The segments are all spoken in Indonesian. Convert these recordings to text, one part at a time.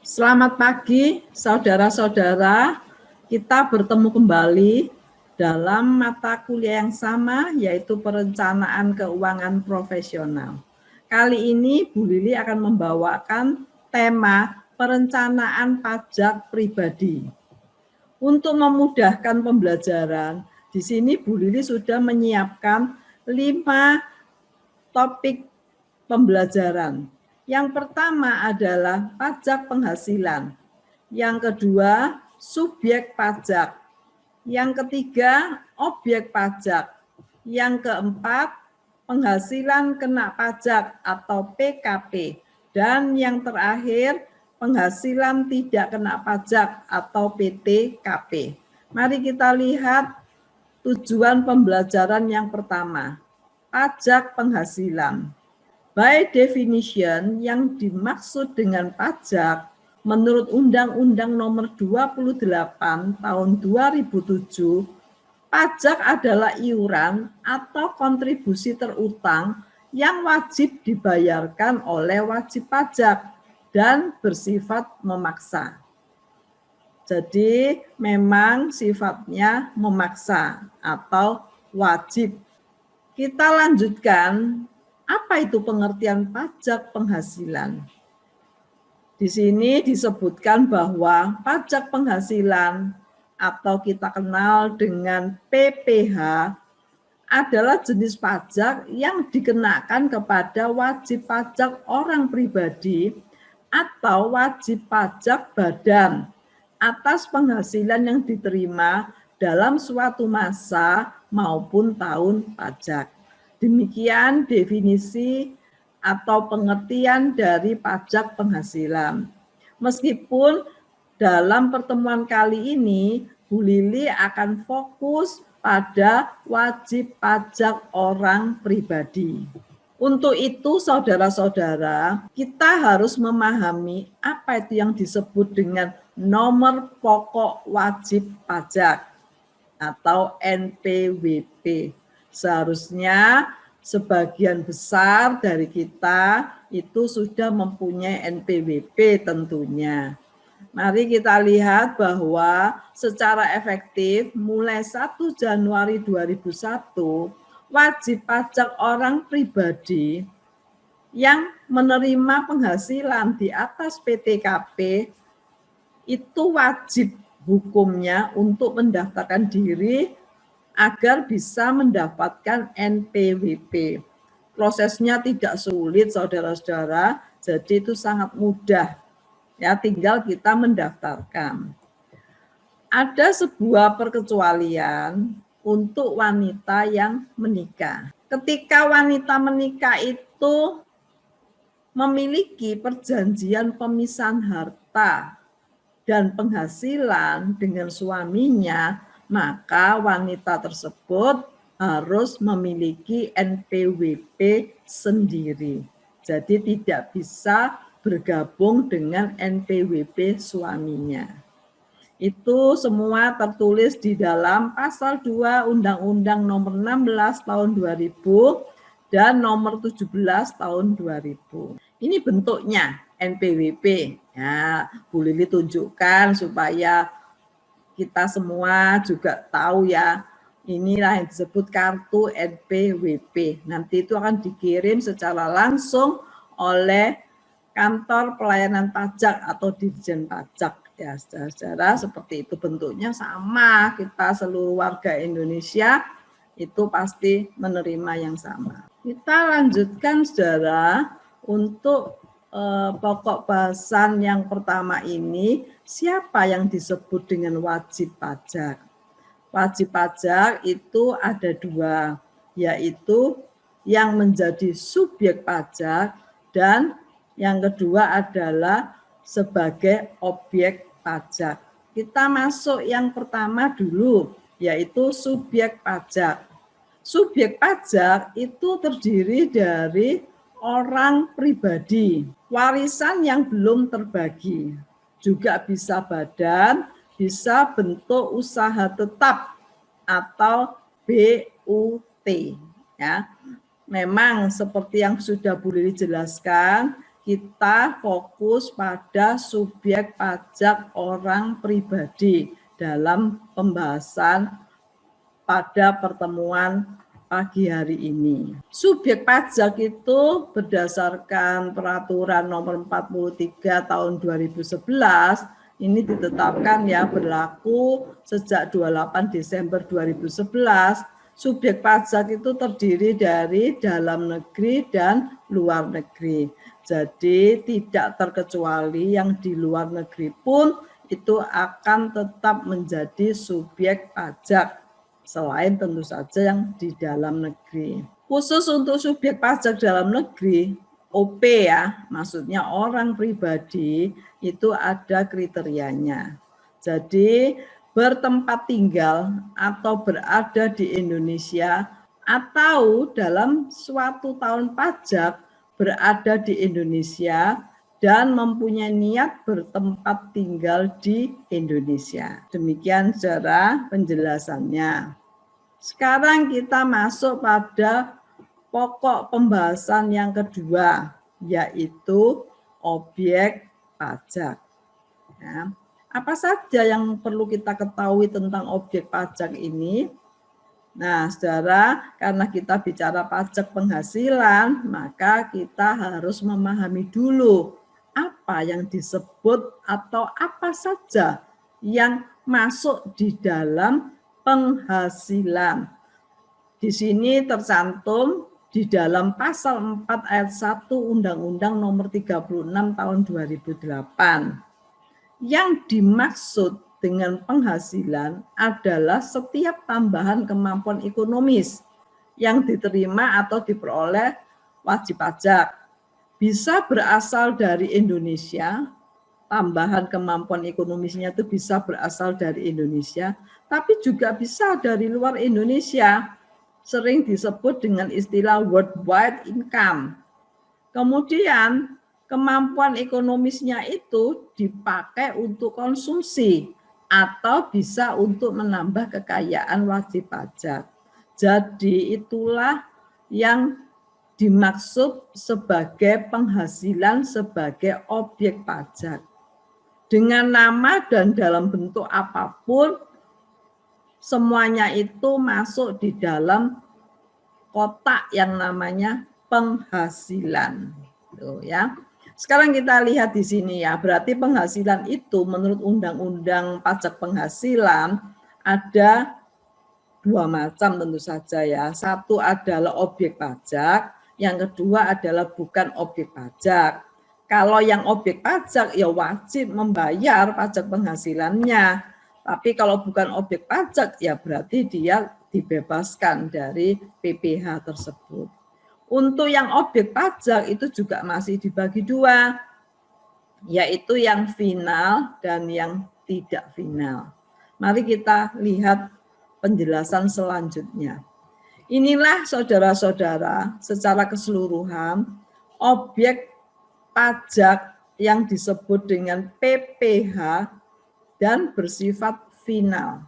Selamat pagi, saudara-saudara. Kita bertemu kembali dalam mata kuliah yang sama, yaitu Perencanaan Keuangan Profesional. Kali ini Bu Lili akan membawakan tema perencanaan pajak pribadi. Untuk memudahkan pembelajaran, di sini Bu Lili sudah menyiapkan 5 topik pembelajaran. Yang pertama adalah pajak penghasilan. Yang kedua, subjek pajak. Yang ketiga, objek pajak. Yang keempat, penghasilan kena pajak atau PKP. Dan yang terakhir, penghasilan tidak kena pajak atau PTKP. Mari kita lihat tujuan pembelajaran yang pertama, pajak penghasilan. By definition, yang dimaksud dengan pajak menurut Undang-Undang Nomor 28 Tahun 2007, pajak adalah iuran atau kontribusi terutang yang wajib dibayarkan oleh wajib pajak dan bersifat memaksa. Jadi memang sifatnya memaksa atau wajib. Kita lanjutkan. Apa itu pengertian pajak penghasilan? Di sini disebutkan bahwa pajak penghasilan atau kita kenal dengan PPh adalah jenis pajak yang dikenakan kepada wajib pajak orang pribadi atau wajib pajak badan atas penghasilan yang diterima dalam suatu masa maupun tahun pajak. Demikian definisi atau pengertian dari pajak penghasilan. Meskipun dalam pertemuan kali ini, Bu Lili akan fokus pada wajib pajak orang pribadi. Untuk itu, saudara-saudara, kita harus memahami apa itu yang disebut dengan nomor pokok wajib pajak atau NPWP. Seharusnya sebagian besar dari kita itu sudah mempunyai NPWP tentunya. Mari kita lihat bahwa secara efektif mulai 1 Januari 2001, wajib pajak orang pribadi yang menerima penghasilan di atas PTKP itu wajib hukumnya untuk mendaftarkan diri agar bisa mendapatkan NPWP. Prosesnya tidak sulit, saudara-saudara, jadi itu sangat mudah. Ya, tinggal kita mendaftarkan. Ada sebuah perkecualian untuk wanita yang menikah. Ketika wanita menikah itu memiliki perjanjian pemisahan harta dan penghasilan dengan suaminya, maka wanita tersebut harus memiliki NPWP sendiri. Jadi tidak bisa bergabung dengan NPWP suaminya. Itu semua tertulis di dalam pasal 2 Undang-Undang Nomor 16 Tahun 2000 dan Nomor 17 Tahun 2000. Ini bentuknya NPWP. Ya, Bu Lili tunjukkan supaya kita semua juga tahu ya. Inilah yang disebut kartu NPWP. Nanti itu akan dikirim secara langsung oleh kantor pelayanan pajak atau Ditjen Pajak. Ya, saudara-saudara, seperti itu bentuknya sama. Kita seluruh warga Indonesia itu pasti menerima yang sama. Kita lanjutkan, saudara, untuk pokok bahasan yang pertama ini, siapa yang disebut dengan wajib pajak? Wajib pajak itu ada 2, yaitu yang menjadi subjek pajak dan yang kedua adalah sebagai objek pajak. Kita masuk yang pertama dulu, yaitu subjek pajak. Subjek pajak itu terdiri dari orang pribadi, warisan yang belum terbagi, juga bisa badan, bisa bentuk usaha tetap atau BUT. Ya, memang seperti yang sudah Bu Lili jelaskan, kita fokus pada subjek pajak orang pribadi dalam pembahasan pada pertemuan pagi hari ini. Subjek pajak itu berdasarkan peraturan nomor 43 tahun 2011 ini ditetapkan ya berlaku sejak 28 Desember 2011. Subjek pajak itu terdiri dari dalam negeri dan luar negeri. Jadi tidak terkecuali yang di luar negeri pun itu akan tetap menjadi subjek pajak, selain tentu saja yang di dalam negeri. Khusus untuk subjek pajak dalam negeri, OP ya, maksudnya orang pribadi, itu ada kriterianya. Jadi bertempat tinggal atau berada di Indonesia atau dalam suatu tahun pajak berada di Indonesia dan mempunyai niat bertempat tinggal di Indonesia. Demikian cara penjelasannya. Sekarang kita masuk pada pokok pembahasan yang kedua, yaitu objek pajak. Ya. Apa saja yang perlu kita ketahui tentang objek pajak ini? Nah, saudara, karena kita bicara pajak penghasilan, maka kita harus memahami dulu apa yang disebut atau apa saja yang masuk di dalam penghasilan. Di sini tercantum di dalam pasal 4 ayat 1 Undang-Undang Nomor 36 tahun 2008. Yang dimaksud dengan penghasilan adalah setiap tambahan kemampuan ekonomis yang diterima atau diperoleh wajib pajak. Bisa berasal dari Indonesia, tambahan kemampuan ekonomisnya itu bisa berasal dari Indonesia, tapi juga bisa dari luar Indonesia, sering disebut dengan istilah worldwide income. Kemudian kemampuan ekonomisnya itu dipakai untuk konsumsi atau bisa untuk menambah kekayaan wajib pajak. Jadi itulah yang dimaksud sebagai penghasilan sebagai objek pajak. Dengan nama dan dalam bentuk apapun, semuanya itu masuk di dalam kotak yang namanya penghasilan. Tuh, ya. Sekarang kita lihat di sini ya, berarti penghasilan itu menurut Undang-Undang Pajak Penghasilan ada dua macam tentu saja ya. Satu adalah objek pajak, yang kedua adalah bukan objek pajak. Kalau yang objek pajak ya wajib membayar pajak penghasilannya. Tapi kalau bukan objek pajak ya berarti dia dibebaskan dari PPh tersebut. Untuk yang objek pajak itu juga masih dibagi dua, yaitu yang final dan yang tidak final. Mari kita lihat penjelasan selanjutnya. Inilah saudara-saudara secara keseluruhan objek pajak yang disebut dengan PPh dan bersifat final.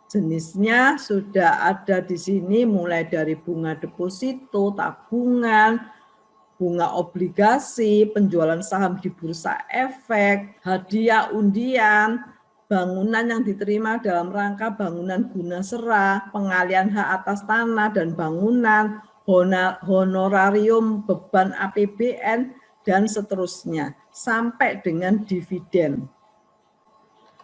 Jenisnya sudah ada di sini mulai dari bunga deposito, tabungan, bunga obligasi, penjualan saham di bursa efek, hadiah undian, bangunan yang diterima dalam rangka bangunan guna serah, pengalian hak atas tanah dan bangunan, honorarium beban APBN, dan seterusnya, sampai dengan dividen.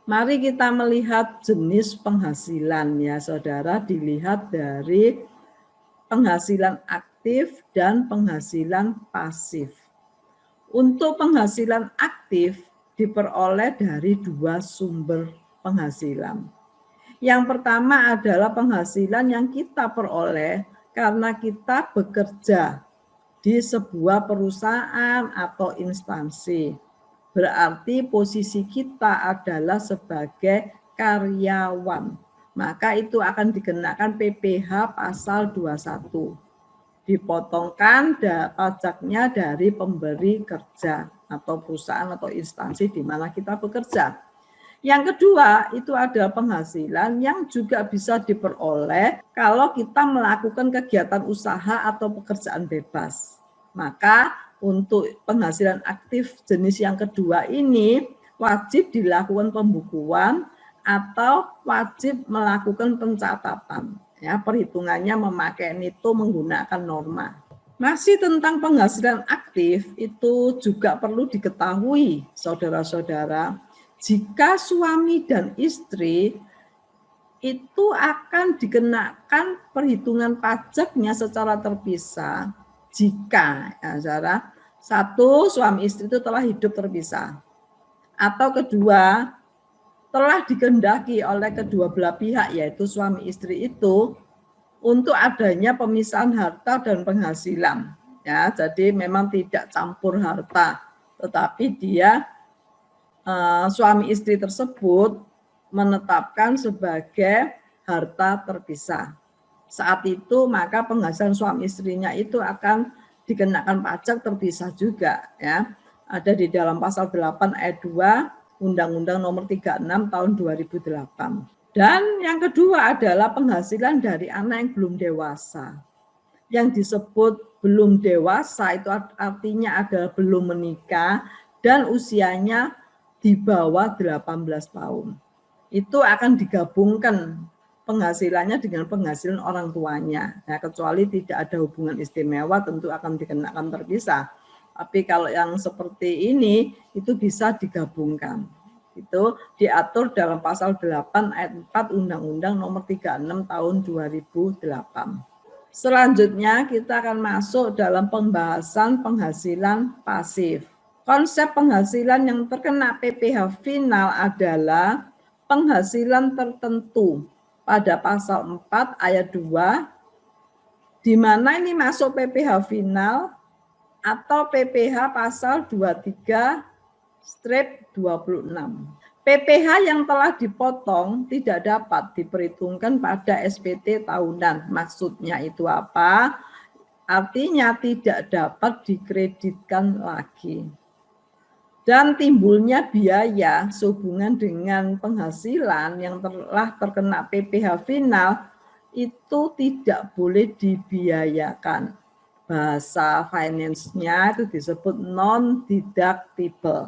Mari kita melihat jenis penghasilan ya saudara, dilihat dari penghasilan aktif dan penghasilan pasif. Untuk penghasilan aktif diperoleh dari dua sumber penghasilan. Yang pertama adalah penghasilan yang kita peroleh karena kita bekerja di sebuah perusahaan atau instansi. Berarti posisi kita adalah sebagai karyawan. Maka itu akan dikenakan PPh pasal 21. Dipotongkan pajaknya dari pemberi kerja atau perusahaan atau instansi di mana kita bekerja. Yang kedua itu adalah penghasilan yang juga bisa diperoleh kalau kita melakukan kegiatan usaha atau pekerjaan bebas. Maka untuk penghasilan aktif jenis yang kedua ini wajib dilakukan pembukuan atau wajib melakukan pencatatan. Ya, perhitungannya memakai nito menggunakan norma. Masih tentang penghasilan aktif itu juga perlu diketahui, saudara-saudara, jika suami dan istri itu akan dikenakan perhitungan pajaknya secara terpisah jika ya, saudara, satu suami istri itu telah hidup terpisah atau kedua telah dikehendaki oleh kedua belah pihak yaitu suami istri itu untuk adanya pemisahan harta dan penghasilan ya, jadi memang tidak campur harta tetapi dia suami istri tersebut menetapkan sebagai harta terpisah. Saat itu maka penghasilan suami istrinya itu akan dikenakan pajak terpisah juga ya. Ada di dalam pasal 8 ayat 2 Undang-Undang Nomor 36 tahun 2008. Dan yang kedua adalah penghasilan dari anak yang belum dewasa. Yang disebut belum dewasa itu artinya adalah belum menikah dan usianya di bawah 18 tahun. Itu akan digabungkan penghasilannya dengan penghasilan orang tuanya. Nah, kecuali tidak ada hubungan istimewa tentu akan dikenakan terpisah. Tapi kalau yang seperti ini itu bisa digabungkan. Itu diatur dalam pasal 8 ayat 4 Undang-Undang Nomor 36 tahun 2008. Selanjutnya kita akan masuk dalam pembahasan penghasilan pasif. Konsep penghasilan yang terkena PPh final adalah penghasilan tertentu pada pasal 4 ayat 2 di mana ini masuk PPh final atau PPh pasal 23/26. PPh yang telah dipotong tidak dapat diperhitungkan pada SPT tahunan. Maksudnya itu apa? Artinya tidak dapat dikreditkan lagi. Dan timbulnya biaya sehubungan dengan penghasilan yang telah terkena PPh final itu tidak boleh dibiayakan. Bahasa finance-nya itu disebut non-deductible.